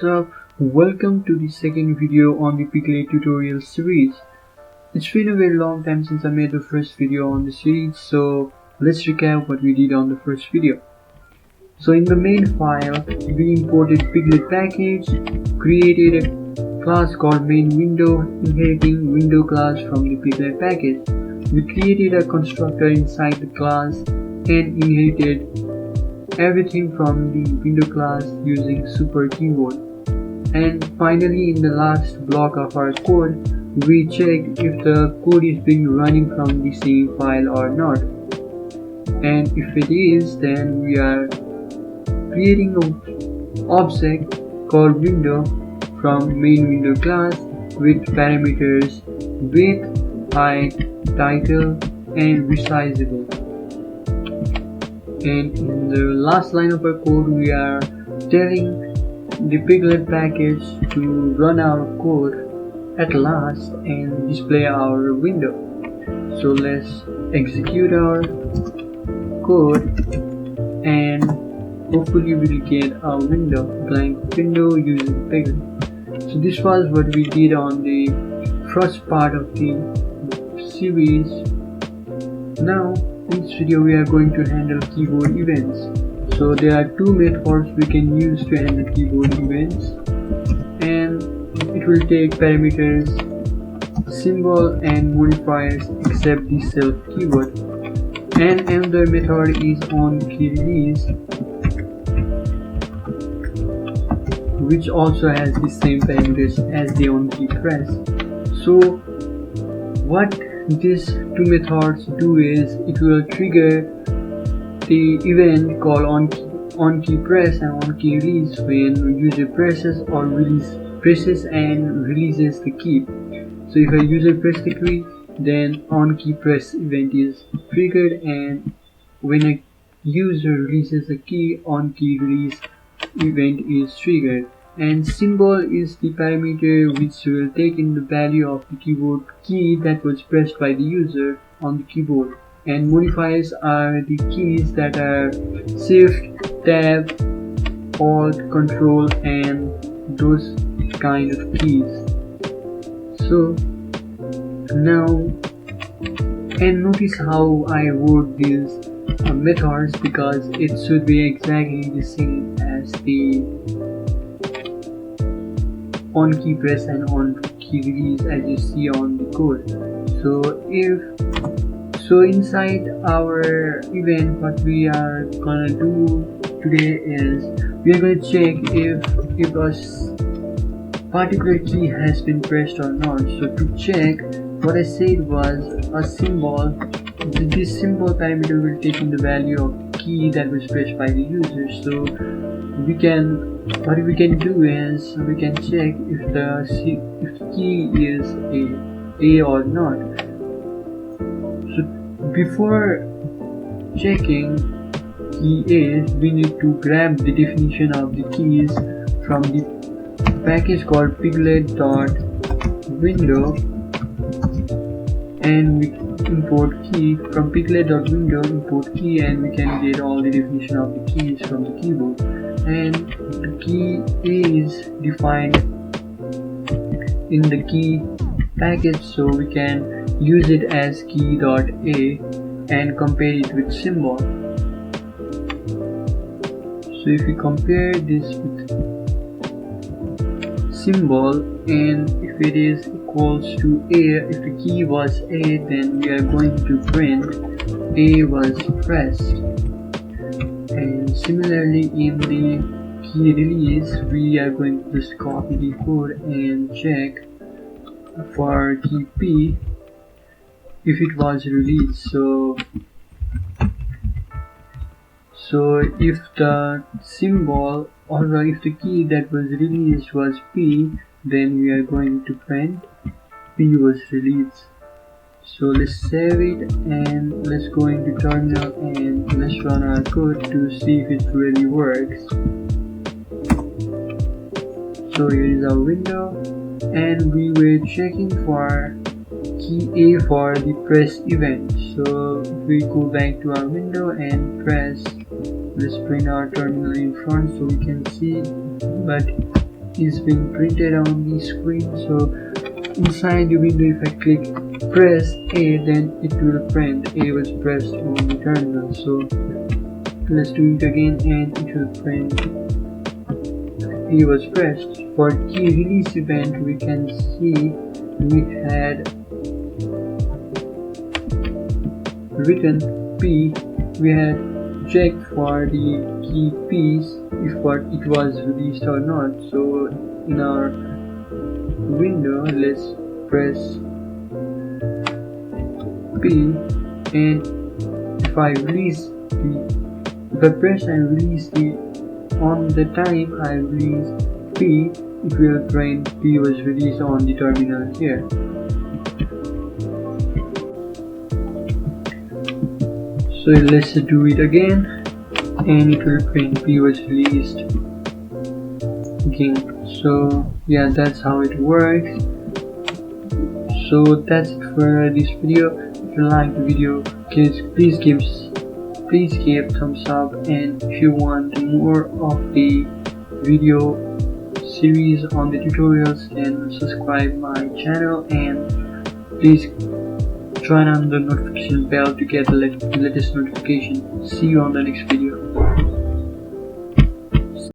So, welcome to the second video on the Pyglet tutorial series. It's been a very long time since I made the first video on the series, so let's recap what we did on the first video. So in the main file, we imported Pyglet package, created a class called main window, inheriting window class from the Pyglet package. We created a constructor inside the class and inherited everything from the window class using super keyword. And finally, in the last block of our code, we checked if the code is being running from the same file or not. And if it is, then we are creating an object called window from main window class with parameters width, height, title, and resizable. And in the last line of our code, we are telling the Pyglet package to run our code at last and display our window. So let's execute our code and hopefully we'll get a window, blank window using Pyglet. So this was what we did on the first part of the series. Now in this video we are going to handle keyboard events. So there are two methods we can use to handle keyboard events, and it will take parameters, symbol and modifiers except the self keyword. And another method is onKeyRelease, which also has the same parameters as the onKeyPress. So what these two methods do is it will trigger the event called onKeyPress and onKeyRelease when user presses and releases the key. So if a user presses the key, then onKeyPress event is triggered, and when a user releases a key, onKeyRelease event is triggered. And symbol is the parameter which will take in the value of the keyboard key that was pressed by the user on the keyboard. And modifiers are the keys that are Shift, Tab, Alt, Control, and those kind of keys. So now, and notice how I wrote these methods, because it should be exactly the same as the onKeyPress and onKeyRelease as you see on the code. So inside our event, what we are gonna do today is we are going to check if a particular key has been pressed or not. So to check, what I said was a symbol. This symbol parameter will take in the value of the key that was pressed by the user. So what we can do is we can check if the key is a or not. So before checking key is, we need to grab the definition of the keys from the package called pyglet.window, and we import key from pyglet.window, import key, and we can get all the definition of the keys from the keyboard. And the key is defined in the key package, so we can use it as key.a and compare it with symbol. So if we compare this with symbol, and if it is equals to a, if the key was a, then we are going to print a was pressed. And similarly in the key release, we are going to just copy the code and check for key P if it was released. So if the symbol or if the key that was released was P, then we are going to print P was released. So let's save it and let's go into terminal and let's run our code to see if it really works. So here is our window, and we were checking for key A for the press event. So if we go back to our window and press, let's bring our terminal in front so we can see, but is being printed on the screen. So inside the window, if I click press A, then it will print A was pressed on the terminal. So let's do it again, and it will print A was pressed. For key release event, we can see we had written P, we had checked for the key P's if it was released or not. So in our window, let's press P, and if I press and release the, on the time I release P, it will print P was released on the terminal here. So let's do it again, and it will print P was released again. So yeah, that's how it works. So that's it for this video. If you like the video, please give thumbs up, and if you want more of the video series on the tutorials, then subscribe my channel, and please turn on the notification bell to get the latest notification. See you on the next video.